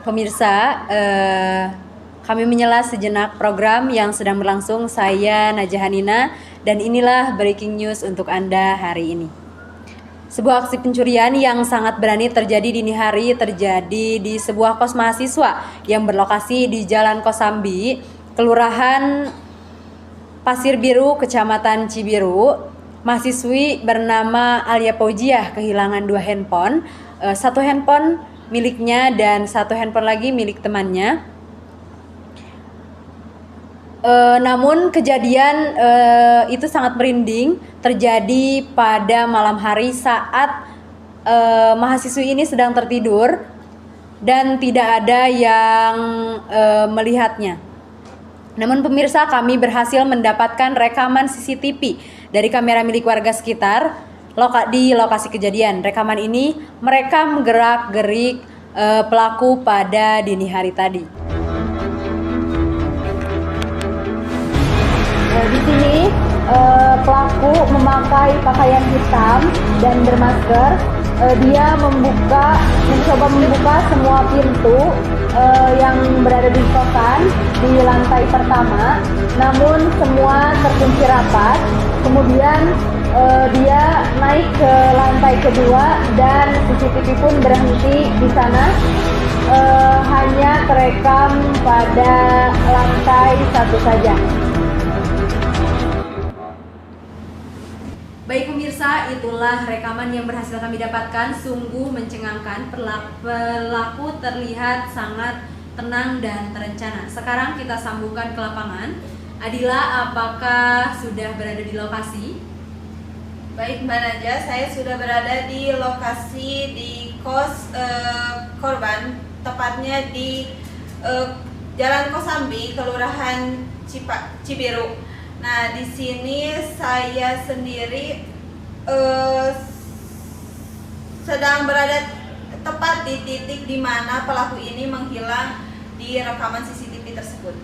Pemirsa, kami menyela sejenak program yang sedang berlangsung. Saya Najah Hanina dan inilah breaking news untuk Anda hari ini. Sebuah aksi pencurian yang sangat berani terjadi dini hari terjadi di sebuah kos mahasiswa yang berlokasi di Jalan Kosambi, Kelurahan Pasir Biru, Kecamatan Cibiru. Mahasiswi bernama Alia Paujiah kehilangan 2 handphone, satu handphone miliknya dan satu handphone lagi milik temannya. Namun kejadian itu sangat merinding terjadi pada malam hari saat mahasiswi ini sedang tertidur dan tidak ada yang melihatnya. Namun pemirsa, kami berhasil mendapatkan rekaman CCTV dari kamera milik warga sekitar di lokasi kejadian. Rekaman ini merekam gerak-gerik pelaku pada dini hari tadi. Di sini pelaku memakai pakaian hitam dan bermasker. Dia mencoba membuka semua pintu yang berada di kosan di lantai pertama, namun semua terkunci rapat. Kemudian dia naik ke lantai kedua dan CCTV pun berhenti di sana. Hanya terekam pada lantai 1 saja. Baik pemirsa, itulah rekaman yang berhasil kami dapatkan. Sungguh mencengangkan, pelaku terlihat sangat tenang dan terencana. Sekarang kita sambungkan ke lapangan. Adila, apakah sudah berada di lokasi? Baik Mbak Najah, saya sudah berada di lokasi di kos korban, tepatnya di Jalan Kosambi, Kelurahan Cibiru. Nah, di sini saya sendiri sedang berada tepat di titik di mana pelaku ini menghilang di rekaman CCTV tersebut.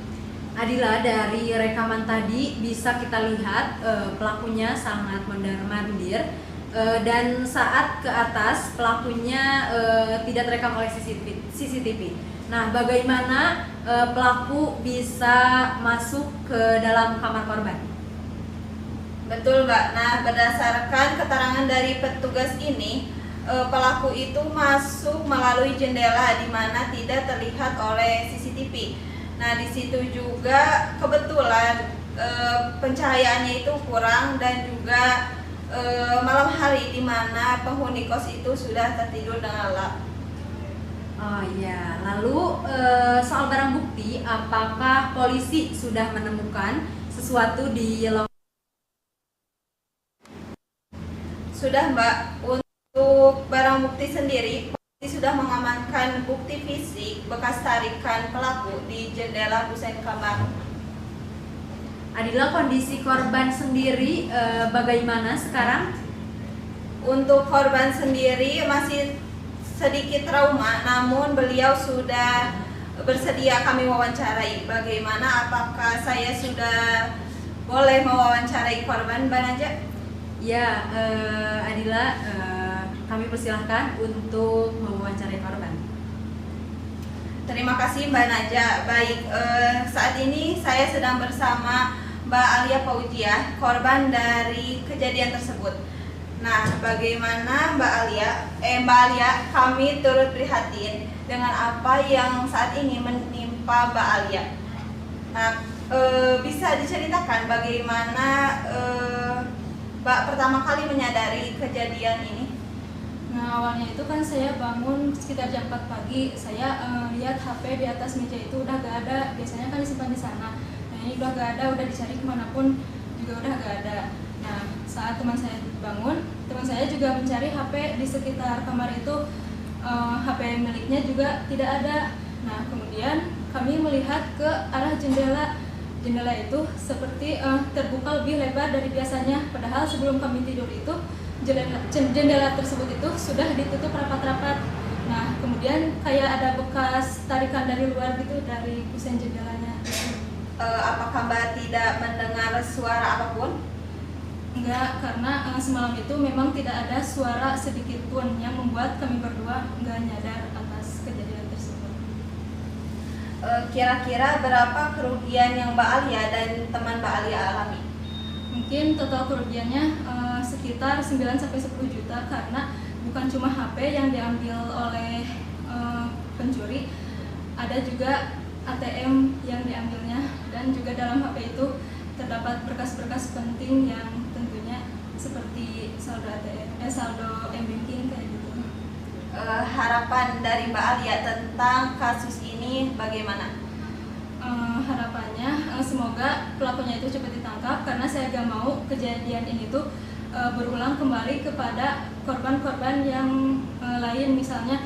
Adila, dari rekaman tadi bisa kita lihat pelakunya sangat mondar-mandir dan saat ke atas pelakunya tidak terekam oleh CCTV. Nah, bagaimana pelaku bisa masuk ke dalam kamar korban? Betul Mbak, nah berdasarkan keterangan dari petugas ini, pelaku itu masuk melalui jendela di mana tidak terlihat oleh CCTV. Nah, di situ juga kebetulan pencahayaannya itu kurang dan juga malam hari di mana penghuni kos itu sudah tertidur dengan lelap. Oh iya, lalu soal barang bukti, apakah polisi sudah menemukan sesuatu di lokasi? Sudah Mbak, untuk barang bukti sendiri, polisi sudah mengamankan bukti fisik bekas tarikan pelaku di jendela busen kamar. Adila, kondisi korban sendiri bagaimana sekarang? Untuk korban sendiri masih sedikit trauma, namun beliau sudah bersedia kami wawancarai. Bagaimana, apakah saya sudah boleh mewawancarai korban, Mbak Najah? Ya, Adila, kami persilahkan untuk mewawancarai korban. Terima kasih Mbak Najah. Baik, saat ini saya sedang bersama Mbak Alia Paujiah, korban dari kejadian tersebut. Nah, bagaimana Mbak Alia, kami turut prihatin dengan apa yang saat ini menimpa Mbak Alia. Nah, bisa diceritakan bagaimana Mbak pertama kali menyadari kejadian ini? Nah, awalnya itu kan saya bangun sekitar jam 4 pagi, saya lihat HP di atas meja itu udah gak ada, biasanya kan disimpan di sana. Nah, ini udah gak ada, udah dicari kemanapun juga udah gak ada. Nah, saat teman saya bangun, teman saya juga mencari HP di sekitar kamar itu, HP miliknya juga tidak ada. Nah, kemudian kami melihat ke arah jendela. Jendela itu seperti terbuka lebih lebar dari biasanya, padahal sebelum kami tidur itu jendela tersebut itu sudah ditutup rapat-rapat. Nah, kemudian kayak ada bekas tarikan dari luar gitu dari kusen jendelanya. Apakah Mbak tidak mendengar suara apapun? Enggak, karena semalam itu memang tidak ada suara sedikit pun yang membuat kami berdua enggak nyadar atas kejadian tersebut. Kira-kira berapa kerugian yang Mbak Alia dan teman Mbak Alia alami? Mungkin total kerugiannya sekitar 9 sampai 10 juta karena bukan cuma HP yang diambil oleh pencuri, ada juga ATM yang diambilnya, dan juga dalam HP itu terdapat berkas-berkas penting yang tentunya seperti saldo ATM, saldo m-banking kayak gitu. Harapan dari Mbak Alia tentang kasus ini bagaimana? Harapannya semoga pelakunya itu cepat ditangkap, karena saya gak mau kejadian ini tuh berulang kembali kepada korban-korban yang lain. Misalnya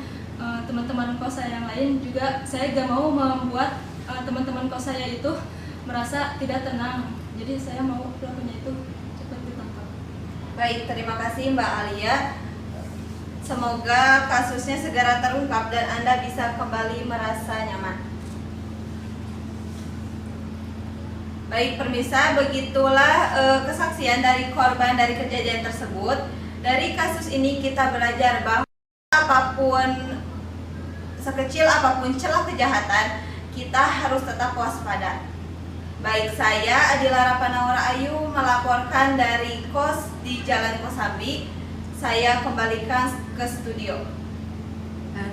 teman-teman kos saya yang lain juga, saya gak mau membuat teman-teman kos saya itu merasa tidak tenang. Jadi saya mau pelakunya itu cepat ditangkap. Baik, terima kasih Mbak Alia. Semoga kasusnya segera terungkap dan Anda bisa kembali merasa nyaman. Baik pemirsa, begitulah kesaksian dari korban dari kejadian tersebut. Dari kasus ini kita belajar bahwa apapun, sekecil apapun celah kejahatan, kita harus tetap waspada. Baik, saya Adila Rapanawara Ayu melaporkan dari kos di Jalan Kosambi. Saya kembalikan ke studio.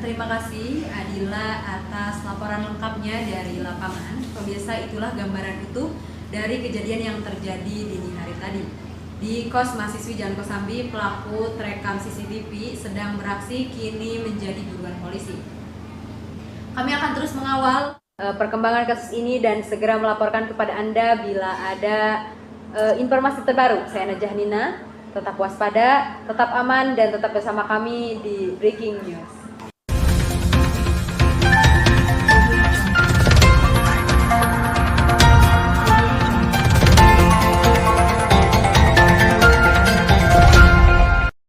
Terima kasih Adila atas laporan lengkapnya dari lapangan. Pemirsa, itulah gambaran utuh dari kejadian yang terjadi dini hari tadi. Di kos mahasiswi Jalan Kosambi, pelaku terekam CCTV sedang beraksi kini menjadi buruan polisi. Kami akan terus mengawal perkembangan kasus ini dan segera melaporkan kepada Anda bila ada informasi terbaru. Saya Najah Nina, tetap waspada, tetap aman, dan tetap bersama kami di Breaking News.